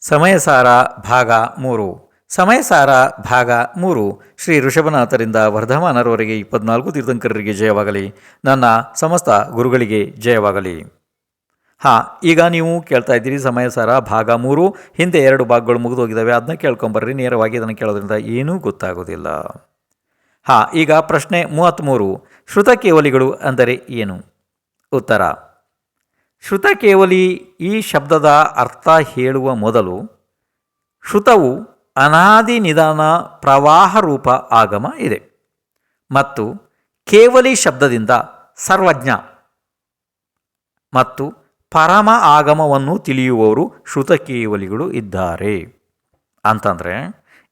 ಸಮಯಸಾರ ಭಾಗ 3. ಸಮಯಸಾರ ಭಾಗ 3. ಶ್ರೀ ಋಷಭನಾಥರಿಂದ ವರ್ಧಮಾನರವರೆಗೆ 24 ತೀರ್ಥಂಕರರಿಗೆ ಜಯವಾಗಲಿ. ನನ್ನ ಸಮಸ್ತ ಗುರುಗಳಿಗೆ ಜಯವಾಗಲಿ. ಈಗ ನೀವು ಕೇಳ್ತಾ ಇದ್ದೀರಿ ಸಮಯಸಾರ ಭಾಗ 3. ಹಿಂದೆ 2 ಭಾಗಗಳು ಮುಗಿದೋಗಿದ್ದಾವೆ. ಅದನ್ನ ಕೇಳ್ಕೊಂಬರ್ರಿ. ನೇರವಾಗಿ ಅದನ್ನು ಕೇಳೋದ್ರಿಂದ ಏನೂ ಗೊತ್ತಾಗೋದಿಲ್ಲ. ಈಗ ಪ್ರಶ್ನೆ 33. ಶ್ರುತಕೇವಲಿಗಳು ಅಂದರೆ ಏನು? ಉತ್ತರ. ಶ್ರುತಕೇವಲಿ ಈ ಶಬ್ದದ ಅರ್ಥ ಹೇಳುವ ಮೊದಲು ಶ್ರುತವು ಅನಾದಿ ನಿಧಾನ ಪ್ರವಾಹ ರೂಪ ಆಗಮ ಇದೆ ಮತ್ತು ಕೇವಲಿ ಶಬ್ದದಿಂದ ಸರ್ವಜ್ಞ ಮತ್ತು ಪರಮ ಆಗಮವನ್ನು ತಿಳಿಯುವವರು ಶ್ರುತಕೇವಲಿಗಳು ಇದ್ದಾರೆ ಅಂತಂದರೆ,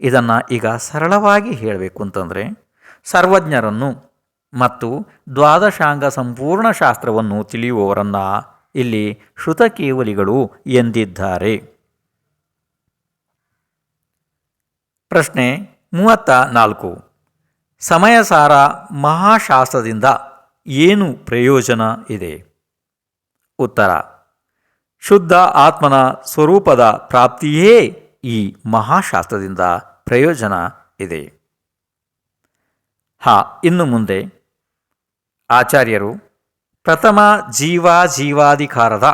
ಇದನ್ನು ಈಗ ಸರಳವಾಗಿ ಹೇಳಬೇಕು ಅಂತಂದರೆ, ಸರ್ವಜ್ಞರನ್ನು ಮತ್ತು ದ್ವಾದಶಾಂಗ ಸಂಪೂರ್ಣ ಶಾಸ್ತ್ರವನ್ನು ತಿಳಿಯುವವರನ್ನು ಇಲ್ಲಿ ಶ್ರುತಕೇವಲಿಗಳು ಎಂದಿದ್ದಾರೆ. ಪ್ರಶ್ನೆ 34. ಸಮಯಸಾರ ಮಹಾಶಾಸ್ತ್ರದಿಂದ ಏನು ಪ್ರಯೋಜನ ಇದೆ? ಉತ್ತರ. ಶುದ್ಧ ಆತ್ಮನ ಸ್ವರೂಪದ ಪ್ರಾಪ್ತಿಯೇ ಈ ಮಹಾಶಾಸ್ತ್ರದಿಂದ ಪ್ರಯೋಜನ ಇದೆ. ಇನ್ನು ಮುಂದೆ ಆಚಾರ್ಯರು ಪ್ರಥಮ ಜೀವಾಧಿಕಾರದ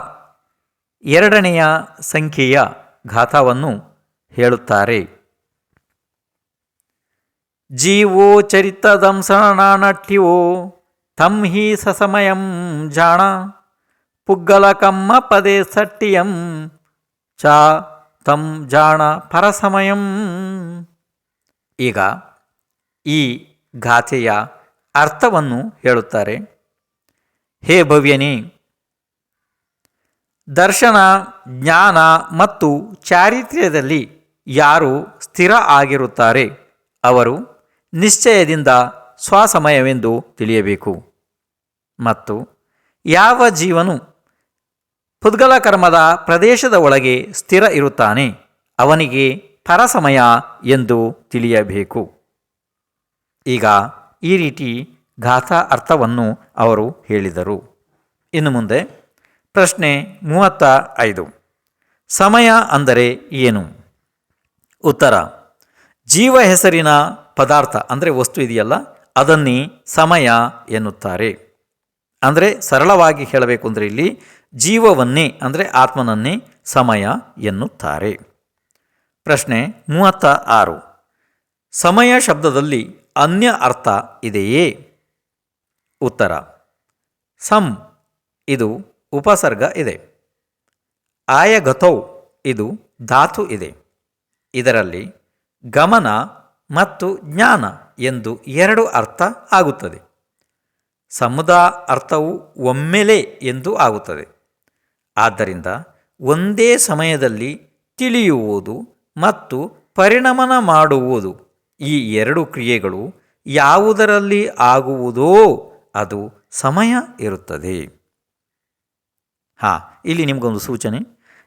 2ನೆಯ ಸಂಖ್ಯೆಯ ಗಾಥಾವನ್ನು ಹೇಳುತ್ತಾರೆ. ಜೀವೋ ಚರಿತದಂಸನಾನಟ್ಯವೋ ತಂ ಹಿ ಸಸಮಯಂ ಜಾಣ ಪುಗ್ಗಲಕಮ್ಮ ಪದೇ ಸಟ್ಟಿಯಂ ಚ ತಂ ಜಾಣ ಪರಸಮಯಂ. ಈಗ ಈ ಗಾಥೆಯ ಅರ್ಥವನ್ನು ಹೇಳುತ್ತಾರೆ. ಹೇ ಭವ್ಯನಿ, ದರ್ಶನ, ಜ್ಞಾನ ಮತ್ತು ಚಾರಿತ್ರ್ಯದಲ್ಲಿ ಯಾರು ಸ್ಥಿರ ಆಗಿರುತ್ತಾರೆ ಅವರು ನಿಶ್ಚಯದಿಂದ ಸ್ವಸಮಯವೆಂದು ತಿಳಿಯಬೇಕು. ಮತ್ತು ಯಾವ ಜೀವನು ಪುದ್ಗಲ ಕರ್ಮದ ಪ್ರದೇಶದ ಒಳಗೆ ಸ್ಥಿರ ಇರುತ್ತಾನೆ ಅವನಿಗೆ ಪರಸಮಯ ಎಂದು ತಿಳಿಯಬೇಕು. ಈಗ ಈ ರೀತಿ ಗಾಥಾ ಅರ್ಥವನ್ನು ಅವರು ಹೇಳಿದರು. ಇನ್ನು ಮುಂದೆ ಪ್ರಶ್ನೆ 35. ಸಮಯ ಅಂದರೆ ಏನು? ಉತ್ತರ. ಜೀವ ಹೆಸರಿನ ಪದಾರ್ಥ ಅಂದರೆ ವಸ್ತು ಇದೆಯಲ್ಲ, ಅದನ್ನೇ ಸಮಯ ಎನ್ನುತ್ತಾರೆ. ಅಂದರೆ ಸರಳವಾಗಿ ಹೇಳಬೇಕು ಅಂದರೆ ಇಲ್ಲಿ ಜೀವವನ್ನೇ ಅಂದರೆ ಆತ್ಮನನ್ನೇ ಸಮಯ ಎನ್ನುತ್ತಾರೆ. ಪ್ರಶ್ನೆ 36. ಸಮಯ ಶಬ್ದದಲ್ಲಿ ಅನ್ಯ ಅರ್ಥ ಇದೆಯೇ? ಉತ್ತರ. ಸಂ ಇದು ಉಪಸರ್ಗ ಇದೆ. ಆಯಗತೌ ಇದು ಧಾತು ಇದೆ. ಇದರಲ್ಲಿ ಗಮನ ಮತ್ತು ಜ್ಞಾನ ಎಂದು 2 ಅರ್ಥ ಆಗುತ್ತದೆ. ಸಮುದ ಅರ್ಥವು ಒಮ್ಮೆಲೆ ಎಂದು ಆಗುತ್ತದೆ. ಆದ್ದರಿಂದ ಒಂದೇ ಸಮಯದಲ್ಲಿ ತಿಳಿಯುವುದು ಮತ್ತು ಪರಿಣಮನ ಮಾಡುವುದು ಈ 2 ಕ್ರಿಯೆಗಳು ಯಾವುದರಲ್ಲಿ ಆಗುವುದೋ ಅದು ಸಮಯ ಇರುತ್ತದೆ. ಇಲ್ಲಿ ನಿಮಗೊಂದು ಸೂಚನೆ.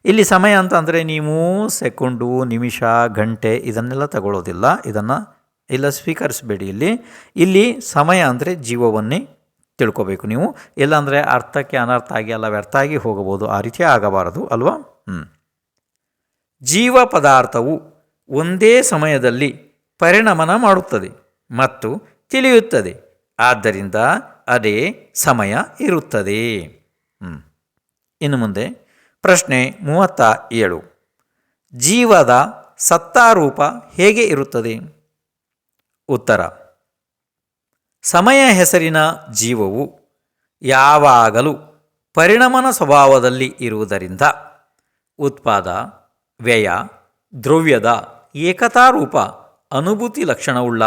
ಇಲ್ಲಿ ಸಮಯ ಅಂತ ಅಂದರೆ ನೀವು ಸೆಕೆಂಡು, ನಿಮಿಷ, ಗಂಟೆ ಇದನ್ನೆಲ್ಲ ತಗೊಳ್ಳೋದಿಲ್ಲ. ಇದನ್ನು ಇಲ್ಲ ಸ್ವೀಕರಿಸಬೇಡಿ. ಇಲ್ಲಿ ಸಮಯ ಅಂದರೆ ಜೀವವನ್ನೇ ತಿಳ್ಕೋಬೇಕು ನೀವು. ಇಲ್ಲಾಂದರೆ ಅರ್ಥಕ್ಕೆ ಅನರ್ಥ ಆಗಿ ಎಲ್ಲ ವ್ಯರ್ಥ ಆಗಿ ಹೋಗಬಹುದು. ಆ ರೀತಿ ಆಗಬಾರದು ಅಲ್ವಾ? ಜೀವ ಪದಾರ್ಥವು ಒಂದೇ ಸಮಯದಲ್ಲಿ ಪರಿಣಮನ ಮಾಡುತ್ತದೆ ಮತ್ತು ತಿಳಿಯುತ್ತದೆ. ಆದ್ದರಿಂದ ಅದೇ ಸಮಯ ಇರುತ್ತದೆ. ಇನ್ನು ಮುಂದೆ ಪ್ರಶ್ನೆ 37. ಜೀವದ ಸತ್ತಾರೂಪ ಹೇಗೆ ಇರುತ್ತದೆ? ಉತ್ತರ. ಸಮಯ ಹೆಸರಿನ ಜೀವವು ಯಾವಾಗಲೂ ಪರಿಣಮನ ಸ್ವಭಾವದಲ್ಲಿ ಇರುವುದರಿಂದ ಉತ್ಪಾದ, ವ್ಯಯ, ದ್ರವ್ಯದ ಏಕತಾರೂಪ ಅನುಭೂತಿ ಲಕ್ಷಣವುಳ್ಳ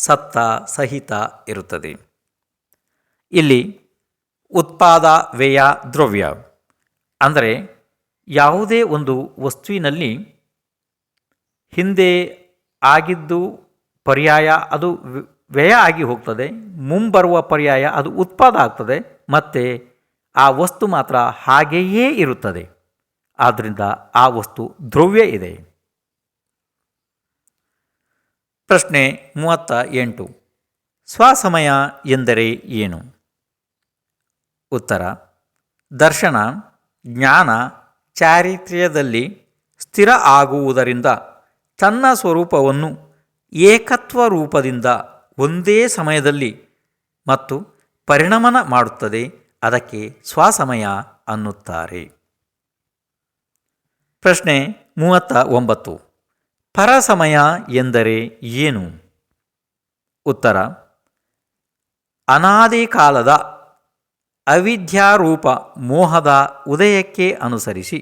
ಸತ್ತ ಸಹಿತ ಇರುತ್ತದೆ. ಇಲ್ಲಿ ಉತ್ಪಾದ, ವ್ಯಯ, ದ್ರವ್ಯ ಅಂದರೆ ಯಾವುದೇ ಒಂದು ವಸ್ತುವಿನಲ್ಲಿ ಹಿಂದೆ ಆಗಿದ್ದು ಪರ್ಯಾಯ ಅದು ವ್ಯಯ ಆಗಿ ಹೋಗ್ತದೆ, ಮುಂಬರುವ ಪರ್ಯಾಯ ಅದು ಉತ್ಪಾದ ಆಗ್ತದೆ, ಮತ್ತು ಆ ವಸ್ತು ಮಾತ್ರ ಹಾಗೆಯೇ ಇರುತ್ತದೆ. ಆದ್ದರಿಂದ ಆ ವಸ್ತು ದ್ರವ್ಯ ಇದೆ. ಪ್ರಶ್ನೆ 38. ಸ್ವಸಮಯ ಎಂದರೆ ಏನು? ಉತ್ತರ. ದರ್ಶನ, ಜ್ಞಾನ, ಚಾರಿತ್ರ್ಯದಲ್ಲಿ ಸ್ಥಿರ ಆಗುವುದರಿಂದ ತನ್ನ ಸ್ವರೂಪವನ್ನು ಏಕತ್ವ ರೂಪದಿಂದ ಒಂದೇ ಸಮಯದಲ್ಲಿ ಮತ್ತು ಪರಿಣಮನ ಮಾಡುತ್ತದೆ. ಅದಕ್ಕೆ ಸ್ವಸಮಯ ಅನ್ನುತ್ತಾರೆ. ಪ್ರಶ್ನೆ 39. ಪರಸಮಯ ಎಂದರೆ ಏನು? ಉತ್ತರ: ಅನಾದಿ ಕಾಲದ ಅವಿದ್ಯಾರೂಪ ಮೋಹದ ಉದಯಕ್ಕೆ ಅನುಸರಿಸಿ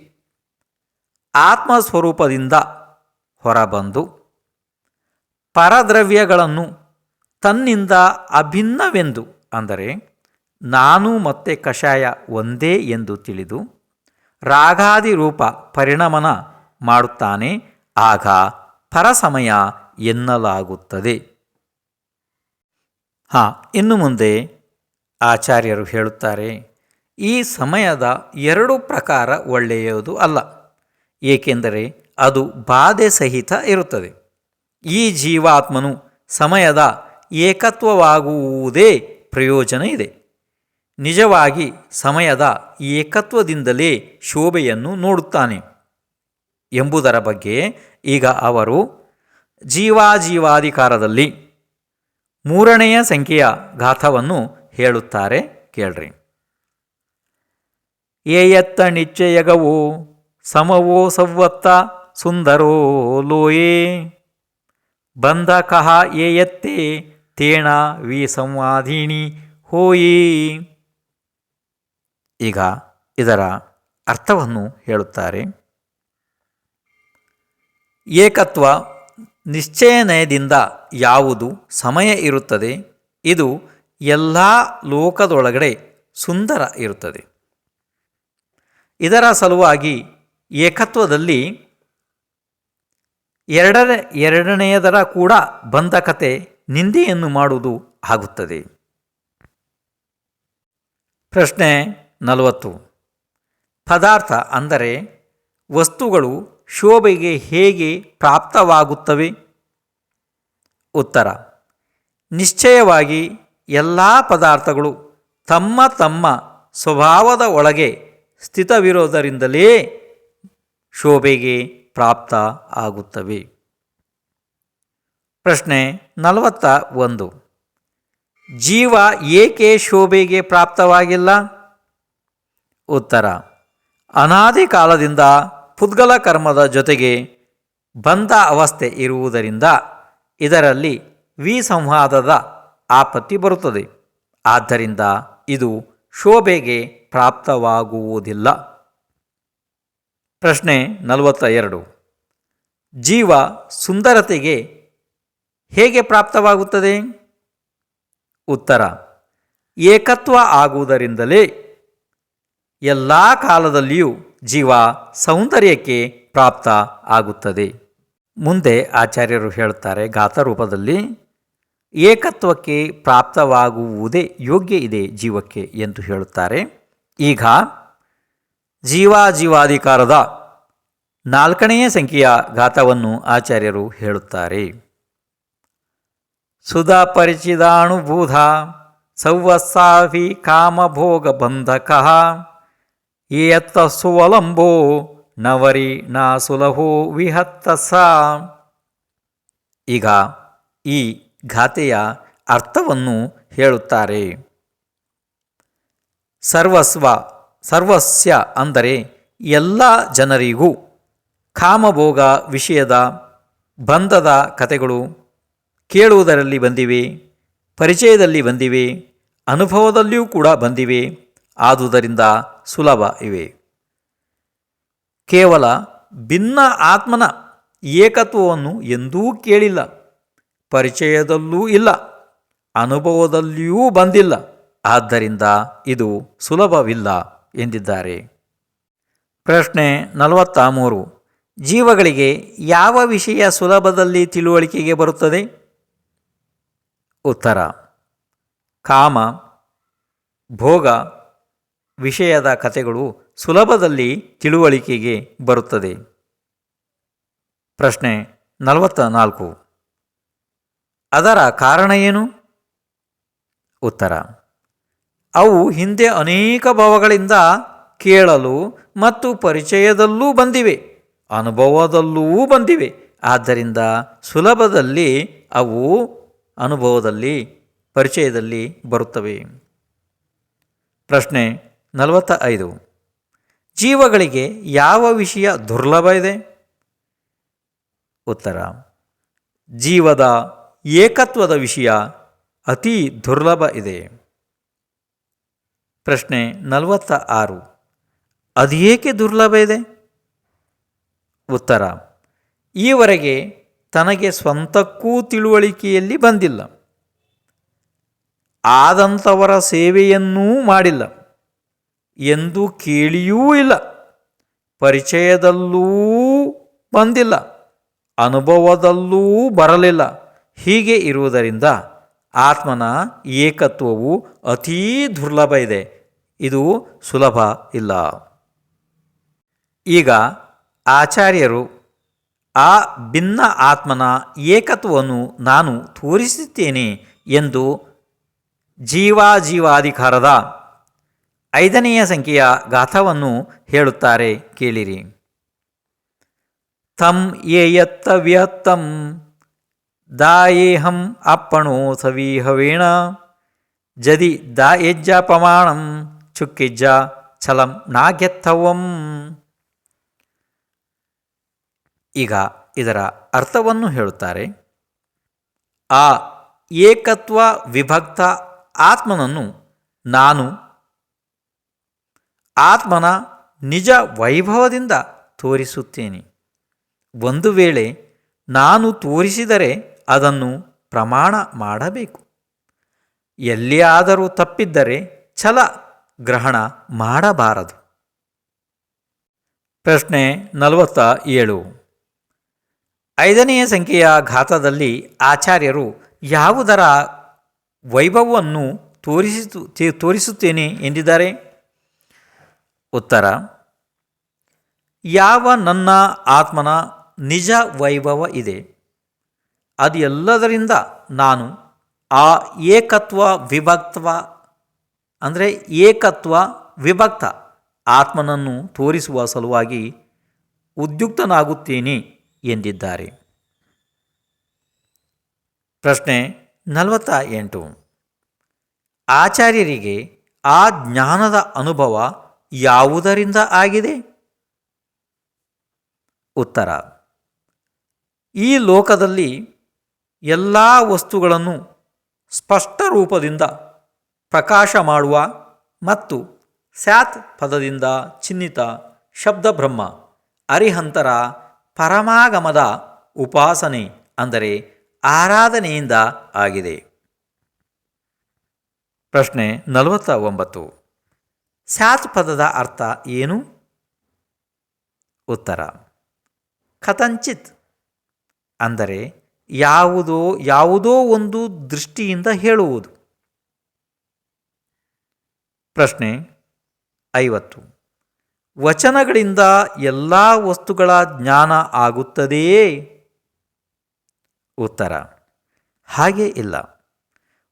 ಆತ್ಮಸ್ವರೂಪದಿಂದ ಹೊರಬಂದು ಪರದ್ರವ್ಯಗಳನ್ನು ತನ್ನಿಂದ ಅಭಿನ್ನವೆಂದು, ಅಂದರೆ ನಾನು ಮತ್ತೆ ಕಷಾಯ ಒಂದೇ ಎಂದು ತಿಳಿದು ರಾಗಾದಿ ರೂಪ ಪರಿಣಮನ ಮಾಡುತ್ತಾನೆ. ಆಗ ಪರಸಮಯ ಎನ್ನಲಾಗುತ್ತದೆ. ಇನ್ನು ಮುಂದೆ ಆಚಾರ್ಯರು ಹೇಳುತ್ತಾರೆ, ಈ ಸಮಯದ 2 ಪ್ರಕಾರ ಒಳ್ಳೆಯದು ಅಲ್ಲ, ಏಕೆಂದರೆ ಅದು ಬಾಧೆ ಸಹಿತ ಇರುತ್ತದೆ. ಈ ಜೀವಾತ್ಮನು ಸಮಯದ ಏಕತ್ವವಾಗುವುದೇ ಪ್ರಯೋಜನ ಇದೆ. ನಿಜವಾಗಿ ಸಮಯದ ಏಕತ್ವದಿಂದಲೇ ಶೋಭೆಯನ್ನು ನೋಡುತ್ತಾನೆ ಎಂಬುದರ ಬಗ್ಗೆ ಈಗ ಅವರು ಜೀವಾಧಿಕಾರದಲ್ಲಿ 3ನೆಯ ಸಂಖ್ಯೆಯ ಗಾಥವನ್ನು ಹೇಳುತ್ತಾರೆ. ಕೇಳ್ರಿ. ಏಯತ್ತ ನಿಶ್ಚಯಗವೋ ಸಮವೋ ಸವ್ವತ್ತ ಸುಂದರೋ ಲೋಯೇ ಬಂಧಕಃ ಏಯತ್ತೆ ತೇಣ ವಿಸಂವಾದಿನಿ ಹೋಯಿ. ಈಗ ಇದರ ಅರ್ಥವನ್ನು ಹೇಳುತ್ತಾರೆ. ಏಕತ್ವ ನಿಶ್ಚಯನಯದಿಂದ ಯಾವುದು ಸಮಯ ಇರುತ್ತದೆ, ಇದು ಎಲ್ಲ ಲೋಕದೊಳಗಡೆ ಸುಂದರ ಇರುತ್ತದೆ. ಇದರ ಸಲುವಾಗಿ ಏಕತ್ವದಲ್ಲಿ ಎರಡನೆಯದರ ಕೂಡ ಬಂಧಕತೆ ನಿಂದೆಯನ್ನು ಮಾಡುವುದು ಆಗುತ್ತದೆ. ಪ್ರಶ್ನೆ 40. ಪದಾರ್ಥ ಅಂದರೆ ವಸ್ತುಗಳು ಶೋಭೆಗೆ ಹೇಗೆ ಪ್ರಾಪ್ತವಾಗುತ್ತವೆ? ಉತ್ತರ: ನಿಶ್ಚಯವಾಗಿ ಎಲ್ಲ ಪದಾರ್ಥಗಳು ತಮ್ಮ ತಮ್ಮ ಸ್ವಭಾವದ ಒಳಗೆ ಸ್ಥಿತವಿರೋದರಿಂದಲೇ ಶೋಭೆಗೆ ಪ್ರಾಪ್ತ ಆಗುತ್ತವೆ. ಪ್ರಶ್ನೆ 41. ಜೀವ ಏಕೆ ಶೋಭೆಗೆ ಪ್ರಾಪ್ತವಾಗಿಲ್ಲ? ಉತ್ತರ: ಅನಾದಿ ಕಾಲದಿಂದ ಪುದ್ಗಲ ಕರ್ಮದ ಜೊತೆಗೆ ಬಂಧ ಅವಸ್ಥೆ ಇರುವುದರಿಂದ ಇದರಲ್ಲಿ ವಿಸಂವಾದದ ಆಪತ್ತಿ ಬರುತ್ತದೆ. ಆದ್ದರಿಂದ ಇದು ಶೋಭೆಗೆ ಪ್ರಾಪ್ತವಾಗುವುದಿಲ್ಲ. ಪ್ರಶ್ನೆ 42. ಜೀವ ಸುಂದರತೆಗೆ ಹೇಗೆ ಪ್ರಾಪ್ತವಾಗುತ್ತದೆ? ಉತ್ತರ: ಏಕತ್ವ ಆಗುವುದರಿಂದಲೇ ಎಲ್ಲ ಕಾಲದಲ್ಲಿಯೂ ಜೀವ ಸೌಂದರ್ಯಕ್ಕೆ ಪ್ರಾಪ್ತ ಆಗುತ್ತದೆ. ಮುಂದೆ ಆಚಾರ್ಯರು ಹೇಳುತ್ತಾರೆ ಗಾಥಾರೂಪದಲ್ಲಿ, ಏಕತ್ವಕ್ಕೆ ಪ್ರಾಪ್ತವಾಗುವುದೇ ಯೋಗ್ಯ ಇದೆ ಜೀವಕ್ಕೆ ಎಂದು ಹೇಳುತ್ತಾರೆ. ಈಗ ಜೀವಾಧಿಕಾರದ 4ನೆಯ ಸಂಖ್ಯೆಯ ಗಾಥವನ್ನು ಆಚಾರ್ಯರು ಹೇಳುತ್ತಾರೆ. ಸುಧಾ ಪರಿಚಿದಾನುಭೂಧ ಸೌವಸ್ಸಾಭಿ ಕಾಮಭೋಗ ಬಂಧಕಃ ಏಯತ್ತ ಸುವಲಂಬೋ ನವರಿ ನಾ ಸುಲಭೋ ವಿಹತ್ತಸ. ಈಗ ಈ ಗಾಥೆಯ ಅರ್ಥವನ್ನು ಹೇಳುತ್ತಾರೆ. ಸರ್ವಸ್ಯ ಅಂದರೆ ಎಲ್ಲ ಜನರಿಗೂ ಕಾಮಭೋಗ ವಿಷಯದ ಬಂಧದ ಕಥೆಗಳು ಕೇಳುವುದರಲ್ಲಿ ಬಂದಿವೆ, ಪರಿಚಯದಲ್ಲಿ ಬಂದಿವೆ, ಅನುಭವದಲ್ಲಿಯೂ ಕೂಡ ಬಂದಿವೆ. ಆದುದರಿಂದ ಸುಲಭ ಇವೆ. ಕೇವಲ ಭಿನ್ನ ಆತ್ಮನ ಏಕತ್ವವನ್ನು ಎಂದೂ ಕೇಳಿಲ್ಲ, ಪರಿಚಯದಲ್ಲೂ ಇಲ್ಲ, ಅನುಭವದಲ್ಲಿಯೂ ಬಂದಿಲ್ಲ. ಆದ್ದರಿಂದ ಇದು ಸುಲಭವಿಲ್ಲ ಎಂದಿದ್ದಾರೆ. ಪ್ರಶ್ನೆ 43. ಜೀವಗಳಿಗೆ ಯಾವ ವಿಷಯ ಸುಲಭದಲ್ಲಿ ತಿಳುವಳಿಕೆಗೆ ಬರುತ್ತದೆ? ಉತ್ತರ: ಕಾಮ ಭೋಗ ವಿಷಯದ ಕಥೆಗಳು ಸುಲಭದಲ್ಲಿ ತಿಳುವಳಿಕೆಗೆ ಬರುತ್ತದೆ. ಪ್ರಶ್ನೆ 44. ಅದರ ಕಾರಣ ಏನು? ಉತ್ತರ: ಅವು ಹಿಂದೆ ಅನೇಕ ಭಾವಗಳಿಂದ ಕೇಳಲು ಮತ್ತು ಪರಿಚಯದಲ್ಲೂ ಬಂದಿವೆ. ಅನುಭವದಲ್ಲೂ ಬಂದಿವೆ. ಆದ್ದರಿಂದ ಸುಲಭದಲ್ಲಿ ಅವು ಅನುಭವದಲ್ಲಿ, ಪರಿಚಯದಲ್ಲಿ ಬರುತ್ತವೆ. ಪ್ರಶ್ನೆ 45. ಜೀವಗಳಿಗೆ ಯಾವ ವಿಷಯ ದುರ್ಲಭ ಇದೆ? ಉತ್ತರ: ಜೀವದ ಏಕತ್ವದ ವಿಷಯ ಅತಿ ದುರ್ಲಭ ಇದೆ. ಪ್ರಶ್ನೆ 46. ಅದೇಕೆ ದುರ್ಲಭ ಇದೆ? ಉತ್ತರ: ಈವರೆಗೆ ತನಗೆ ಸ್ವಂತಕ್ಕೂ ತಿಳುವಳಿಕೆಯಲ್ಲಿ ಬಂದಿಲ್ಲ, ಆದಂಥವರ ಸೇವೆಯನ್ನೂ ಮಾಡಿಲ್ಲ, ಎಂದು ಕೇಳಿಯೂ ಇಲ್ಲ, ಪರಿಚಯದಲ್ಲೂ ಬಂದಿಲ್ಲ, ಅನುಭವದಲ್ಲೂ ಬರಲಿಲ್ಲ. ಹೀಗೆ ಇರುವುದರಿಂದ ಆತ್ಮನ ಏಕತ್ವವು ಅತೀ ದುರ್ಲಭ ಇದೆ. ಇದು ಸುಲಭ ಇಲ್ಲ. ಈಗ ಆಚಾರ್ಯರು ಆ ಭಿನ್ನ ಆತ್ಮನ ಏಕತ್ವವನ್ನು ನಾನು ತೋರಿಸುತ್ತೇನೆ ಎಂದು ಜೀವಾಧಿಕಾರದ 5ನೆಯ ಸಂಖ್ಯೆಯ ಗಾಥವನ್ನು ಹೇಳುತ್ತಾರೆ, ಕೇಳಿರಿ. ತಂ ಯೇಯತ್ತ ವ್ಯತ್ತಂ ದಾಯೇಹಂ ಅಪ್ಪಣೋ ಸವೀಹವೇಣ ಜದಿ ದಾಯಜ್ಜ ಪ್ರಮಾಣಂ ಚುಕ್ಕಿಜ್ಜ ಛಲಂ ನಾಗ್ಯಥವಂ. ಈಗ ಇದರ ಅರ್ಥವನ್ನು ಹೇಳುತ್ತಾರೆ. ಆ ಏಕತ್ವ ವಿಭಕ್ತ ಆತ್ಮನನ್ನು ನಾನು ಆತ್ಮನ ನಿಜ ವೈಭವದಿಂದ ತೋರಿಸುತ್ತೇನೆ. ಒಂದು ವೇಳೆ ನಾನು ತೋರಿಸಿದರೆ ಅದನ್ನು ಪ್ರಮಾಣ ಮಾಡಬೇಕು. ಎಲ್ಲಿಯಾದರೂ ತಪ್ಪಿದ್ದರೆ ಛಲ ಗ್ರಹಣ ಮಾಡಬಾರದು. ಪ್ರಶ್ನೆ 47. 5ನೆಯ ಸಂಖ್ಯೆಯ ಘಾತದಲ್ಲಿ ಆಚಾರ್ಯರು ಯಾವುದರ ವೈಭವವನ್ನು ತೋರಿಸುತ್ತೇನೆ ಎಂದಿದ್ದಾರೆ? ಉತ್ತರ: ಯಾವ ನನ್ನ ಆತ್ಮನ ನಿಜ ವೈಭವ ಇದೆ, ಅದು ಎಲ್ಲದರಿಂದ ನಾನು ಆ ಏಕತ್ವ ವಿಭಕ್ತ ಆತ್ಮನನ್ನು ತೋರಿಸುವ ಸಲುವಾಗಿ ಉದ್ಯುಕ್ತನಾಗುತ್ತೇನೆ ಎಂದಿದ್ದಾರೆ. ಪ್ರಶ್ನೆ 48. ಆಚಾರ್ಯರಿಗೆ ಆ ಜ್ಞಾನದ ಅನುಭವ ಯಾವುದರಿಂದ ಆಗಿದೆ? ಉತ್ತರ: ಈ ಲೋಕದಲ್ಲಿ ಎಲ್ಲ ವಸ್ತುಗಳನ್ನು ಸ್ಪಷ್ಟ ರೂಪದಿಂದ ಪ್ರಕಾಶ ಮಾಡುವ ಮತ್ತು ಸ್ಯಾತ್ ಪದದಿಂದ ಚಿಹ್ನಿತ ಶಬ್ದಬ್ರಹ್ಮ ಅರಿಹಂತರ ಪರಮಾಗಮದ ಉಪಾಸನೆ ಅಂದರೆ ಆರಾಧನೆಯಿಂದ ಆಗಿದೆ. ಪ್ರಶ್ನೆ 49. ಸ್ಯಾತ್ ಪದದ ಅರ್ಥ ಏನು? ಉತ್ತರ: ಕಥಂಚಿತ್ ಅಂದರೆ ಯಾವುದೋ ಒಂದು ದೃಷ್ಟಿಯಿಂದ ಹೇಳುವುದು. ಪ್ರಶ್ನೆ 50. ವಚನಗಳಿಂದ ಎಲ್ಲ ವಸ್ತುಗಳ ಜ್ಞಾನ ಆಗುತ್ತದೆಯೇ? ಉತ್ತರ: ಹಾಗೆ ಇಲ್ಲ.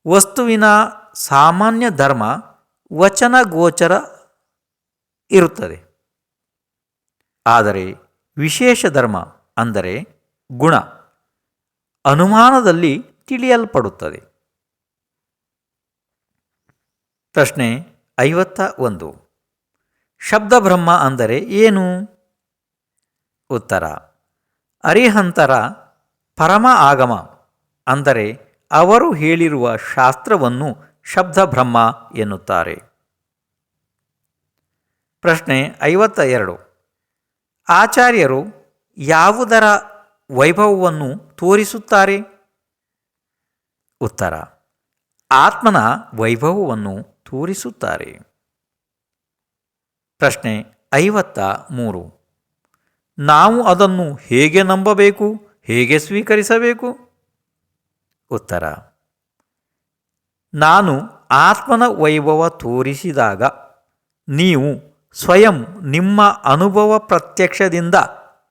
ವಸ್ತುವಿನ ಸಾಮಾನ್ಯ ಧರ್ಮ ವಚನ ಗೋಚರ ಇರುತ್ತದೆ. ಆದರೆ ವಿಶೇಷ ಧರ್ಮ ಅಂದರೆ ಗುಣ ಅನುಮಾನದಲ್ಲಿ ತಿಳಿಯಲ್ಪಡುತ್ತದೆ. ಪ್ರಶ್ನೆ 51. ಶಬ್ದಬ್ರಹ್ಮ ಅಂದರೆ ಏನು? ಉತ್ತರ: ಅರಿಹಂತರ ಪರಮ ಆಗಮ ಅಂದರೆ ಅವರು ಹೇಳಿರುವ ಶಾಸ್ತ್ರವನ್ನು ಶಬ್ದಬ್ರಹ್ಮ ಎನ್ನುತ್ತಾರೆ. ಪ್ರಶ್ನೆ 52. ಆಚಾರ್ಯರು ಯಾವುದರ ವೈಭವವನ್ನು ತೋರಿಸುತ್ತಾರೆ? ಉತ್ತರ: ಆತ್ಮನ ವೈಭವವನ್ನು ತೋರಿಸುತ್ತಾರೆ. ಪ್ರಶ್ನೆ 53. ನಾವು ಅದನ್ನು ಹೇಗೆ ನಂಬಬೇಕು, ಹೇಗೆ ಸ್ವೀಕರಿಸಬೇಕು? ಉತ್ತರ: ನಾನು ಆತ್ಮನ ವೈಭವ ತೋರಿಸಿದಾಗ ನೀವು ಸ್ವಯಂ ನಿಮ್ಮ ಅನುಭವ ಪ್ರತ್ಯಕ್ಷದಿಂದ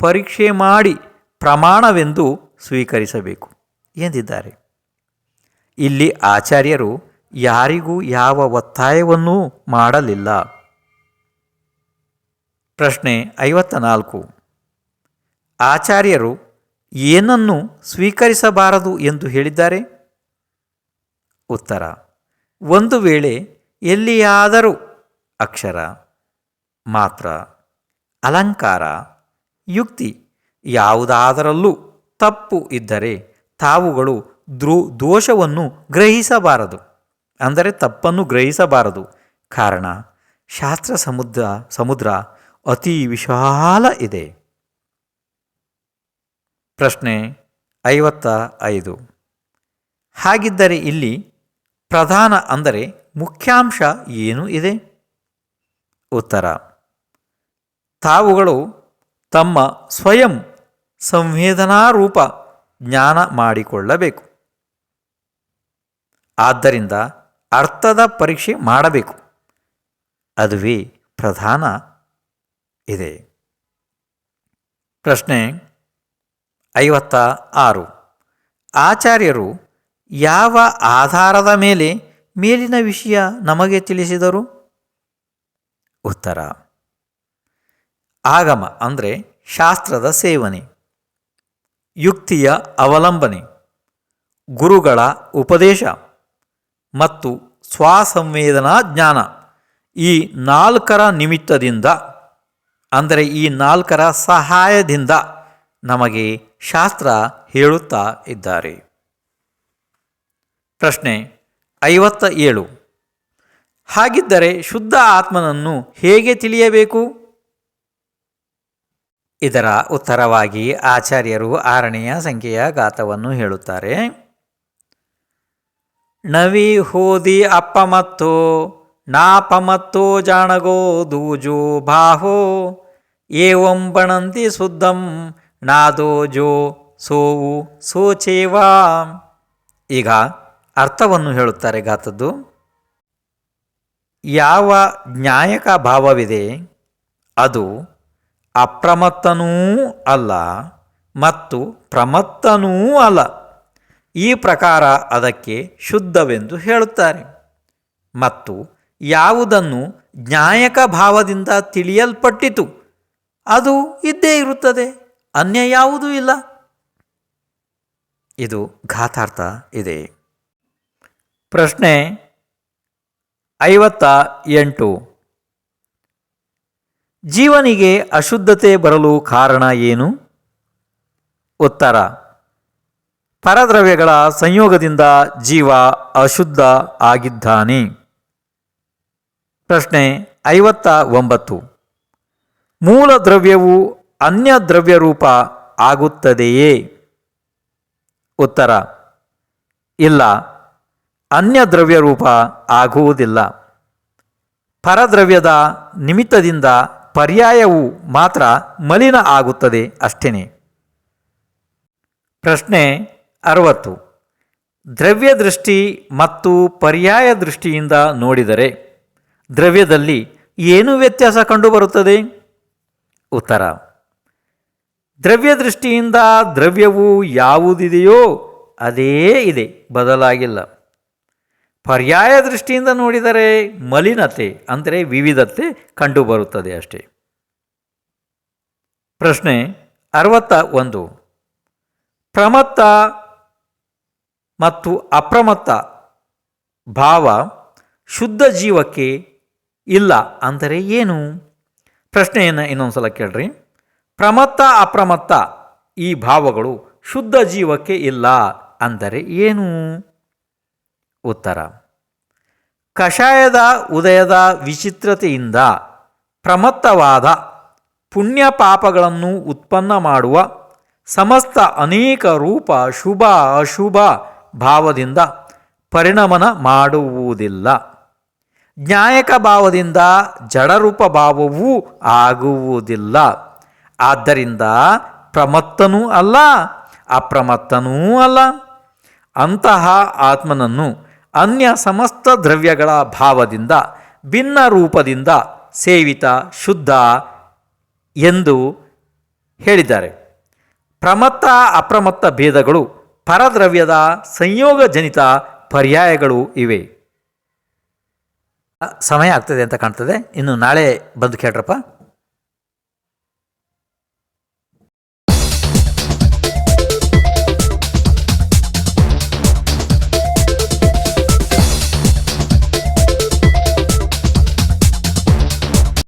ಪರೀಕ್ಷೆ ಮಾಡಿ ಪ್ರಮಾಣವೆಂದು ಸ್ವೀಕರಿಸಬೇಕು ಎಂದಿದ್ದಾರೆ. ಇಲ್ಲಿ ಆಚಾರ್ಯರು ಯಾರಿಗೂ ಯಾವ ಒತ್ತಾಯವನ್ನೂ ಮಾಡಲಿಲ್ಲ. ಪ್ರಶ್ನೆ 54. ಆಚಾರ್ಯರು ಏನನ್ನು ಸ್ವೀಕರಿಸಬಾರದು ಎಂದು ಹೇಳಿದ್ದಾರೆ? ಉತ್ತರ: ಒಂದು ವೇಳೆ ಎಲ್ಲಿಯಾದರೂ ಅಕ್ಷರ, ಮಾತ್ರ, ಅಲಂಕಾರ, ಯುಕ್ತಿ ಯಾವುದಾದರಲ್ಲೂ ತಪ್ಪು ಇದ್ದರೆ ತಾವುಗಳು ದೋಷವನ್ನು ಗ್ರಹಿಸಬಾರದು, ಅಂದರೆ ತಪ್ಪನ್ನು ಗ್ರಹಿಸಬಾರದು. ಕಾರಣ ಶಾಸ್ತ್ರ ಸಮುದ್ರ ಅತಿ ವಿಶಾಲ ಇದೆ. ಪ್ರಶ್ನೆ 55. ಹಾಗಿದ್ದರೆ ಇಲ್ಲಿ ಪ್ರಧಾನ ಅಂದರೆ ಮುಖ್ಯಾಂಶ ಏನು ಇದೆ? ಉತ್ತರ: ತಾವುಗಳು ತಮ್ಮ ಸ್ವಯಂ ಸಂವೇದನಾರೂಪ ಜ್ಞಾನ ಮಾಡಿಕೊಳ್ಳಬೇಕು. ಆದ್ದರಿಂದ ಅರ್ಥದ ಪರೀಕ್ಷೆ ಮಾಡಬೇಕು. ಅದುವೇ ಪ್ರಧಾನ ಇದೆ. ಪ್ರಶ್ನೆ 56. ಆಚಾರ್ಯರು ಯಾವ ಆಧಾರದ ಮೇಲೆ ಮೇಲಿನ ವಿಷಯ ನಮಗೆ ತಿಳಿಸಿದರು? ಉತ್ತರ: ಆಗಮ ಅಂದರೆ ಶಾಸ್ತ್ರದ ಸೇವನೆ, ಯುಕ್ತಿಯ ಅವಲಂಬನೆ, ಗುರುಗಳ ಉಪದೇಶ ಮತ್ತು ಸ್ವಸಂವೇದನಾ ಜ್ಞಾನ. ಈ ನಾಲ್ಕರ ನಿಮಿತ್ತದಿಂದ, ಅಂದರೆ ಈ ನಾಲ್ಕರ ಸಹಾಯದಿಂದ ನಮಗೆ ಶಾಸ್ತ್ರ ಹೇಳುತ್ತಾ ಇದ್ದಾರೆ. ಪ್ರಶ್ನೆ 57. ಹಾಗಿದ್ದರೆ ಶುದ್ಧ ಆತ್ಮನನ್ನು ಹೇಗೆ ತಿಳಿಯಬೇಕು? ಇದರ ಉತ್ತರವಾಗಿ ಆಚಾರ್ಯರು 6ನೆಯ ಸಂಖ್ಯೆಯ ಗಾಥವನ್ನು ಹೇಳುತ್ತಾರೆ. ನವಿ ಹೋದಿ ಅಪ್ಪಮತ್ತೋ ನಾಪಮತ್ತೋ ಜಾಣಗೋ ದೂಜೋ ಬಾಹೋ ಏವಂ ಬಣಂತಿ ಶುದ್ಧಂ ನಾದೋಜೋ ಸೋವು ಸೋಚೇವಾ. ಈಗ ಅರ್ಥವನ್ನು ಹೇಳುತ್ತಾರೆ ಗಾಥದ್ದು. ಯಾವ ಜ್ಞಾಯಕ ಭಾವವಿದೆ ಅದು ಅಪ್ರಮತ್ತನೂ ಅಲ್ಲ ಮತ್ತು ಪ್ರಮತ್ತನೂ ಅಲ್ಲ. ಈ ಪ್ರಕಾರ ಅದಕ್ಕೆ ಶುದ್ಧವೆಂದು ಹೇಳುತ್ತಾರೆ. ಮತ್ತು ಯಾವುದನ್ನು ಜ್ಞಾಯಕ ಭಾವದಿಂದ ತಿಳಿಯಲ್ಪಟ್ಟಿತು ಅದು ಇದ್ದೇ ಇರುತ್ತದೆ, ಅನ್ಯ ಯಾವುದೂ ಇಲ್ಲ. ಇದು ಘಾತಾರ್ಥ ಇದೆ. ಪ್ರಶ್ನೆ 58. ಜೀವನಿಗೆ ಅಶುದ್ಧತೆ ಬರಲು ಕಾರಣ ಏನು? ಉತ್ತರ: ಪರದ್ರವ್ಯಗಳ ಸಂಯೋಗದಿಂದ ಜೀವ ಅಶುದ್ಧ ಆಗಿದ್ದಾನೆ. ಪ್ರಶ್ನೆ 59. ಮೂಲ ದ್ರವ್ಯವು ಅನ್ಯ ದ್ರವ್ಯ ರೂಪ ಆಗುತ್ತದೆಯೇ? ಉತ್ತರ: ಇಲ್ಲ, ಅನ್ಯ ದ್ರವ್ಯ ರೂಪ ಆಗುವುದಿಲ್ಲ. ಪರದ್ರವ್ಯದ ನಿಮಿತ್ತದಿಂದ ಪರ್ಯಾಯವು ಮಾತ್ರ ಮಲಿನ ಆಗುತ್ತದೆ ಅಷ್ಟೇನೆ. ಪ್ರಶ್ನೆ 60. ದ್ರವ್ಯ ದೃಷ್ಟಿ ಮತ್ತು ಪರ್ಯಾಯ ದೃಷ್ಟಿಯಿಂದ ನೋಡಿದರೆ ದ್ರವ್ಯದಲ್ಲಿ ಏನು ವ್ಯತ್ಯಾಸ ಕಂಡುಬರುತ್ತದೆ? ಉತ್ತರ: ದ್ರವ್ಯ ದೃಷ್ಟಿಯಿಂದ ದ್ರವ್ಯವು ಯಾವುದಿದೆಯೋ ಅದೇ ಇದೆ, ಬದಲಾಗಿಲ್ಲ. ಪರ್ಯಾಯ ದೃಷ್ಟಿಯಿಂದ ನೋಡಿದರೆ ಮಲಿನತೆ ಅಂದರೆ ವಿವಿಧತೆ ಕಂಡುಬರುತ್ತದೆ ಅಷ್ಟೇ. ಪ್ರಶ್ನೆ 61. ಪ್ರಮತ್ತ ಮತ್ತು ಅಪ್ರಮತ್ತ ಭಾವ ಶುದ್ಧ ಜೀವಕ್ಕೆ ಇಲ್ಲ ಅಂದರೆ ಏನು? ಪ್ರಶ್ನೆಯನ್ನು ಇನ್ನೊಂದು ಸಲ ಕೇಳ್ರಿ. ಪ್ರಮತ್ತ ಅಪ್ರಮತ್ತ ಈ ಭಾವಗಳು ಶುದ್ಧ ಜೀವಕ್ಕೆ ಇಲ್ಲ ಅಂದರೆ ಏನು? ಉತ್ತರ: ಕಷಾಯದ ಉದಯದ ವಿಚಿತ್ರತೆಯಿಂದ ಪ್ರಮತ್ತವಾದ ಪುಣ್ಯ ಪಾಪಗಳನ್ನು ಉತ್ಪನ್ನ ಮಾಡುವ ಸಮಸ್ತ ಅನೇಕ ರೂಪ ಶುಭ ಅಶುಭ ಭಾವದಿಂದ ಪರಿಣಮನ ಮಾಡುವುದಿಲ್ಲ. ಜ್ಞಾಯಕ ಭಾವದಿಂದ ಜಡರೂಪ ಭಾವವೂ ಆಗುವುದಿಲ್ಲ. ಆದ್ದರಿಂದ ಪ್ರಮತ್ತನೂ ಅಲ್ಲ ಅಪ್ರಮತ್ತನೂ ಅಲ್ಲ. ಅಂತಹ ಆತ್ಮನನ್ನು ಅನ್ಯ ಸಮಸ್ತ ದ್ರವ್ಯಗಳ ಭಾವದಿಂದ ಭಿನ್ನ ರೂಪದಿಂದ ಸೇವಿತ ಶುದ್ಧ ಎಂದು ಹೇಳಿದ್ದಾರೆ. ಪ್ರಮತ್ತ ಅಪ್ರಮತ್ತ ಭೇದಗಳು ಪರದ್ರವ್ಯದ ಸಂಯೋಗಜನಿತ ಪರ್ಯಾಯಗಳು ಇವೆ. ಸಮಯ ಆಗ್ತದೆ ಅಂತ ಕಾಣ್ತದೆ. ಇನ್ನು ನಾಳೆ ಬಂದು ಕೇಳ್ರಪ್ಪ.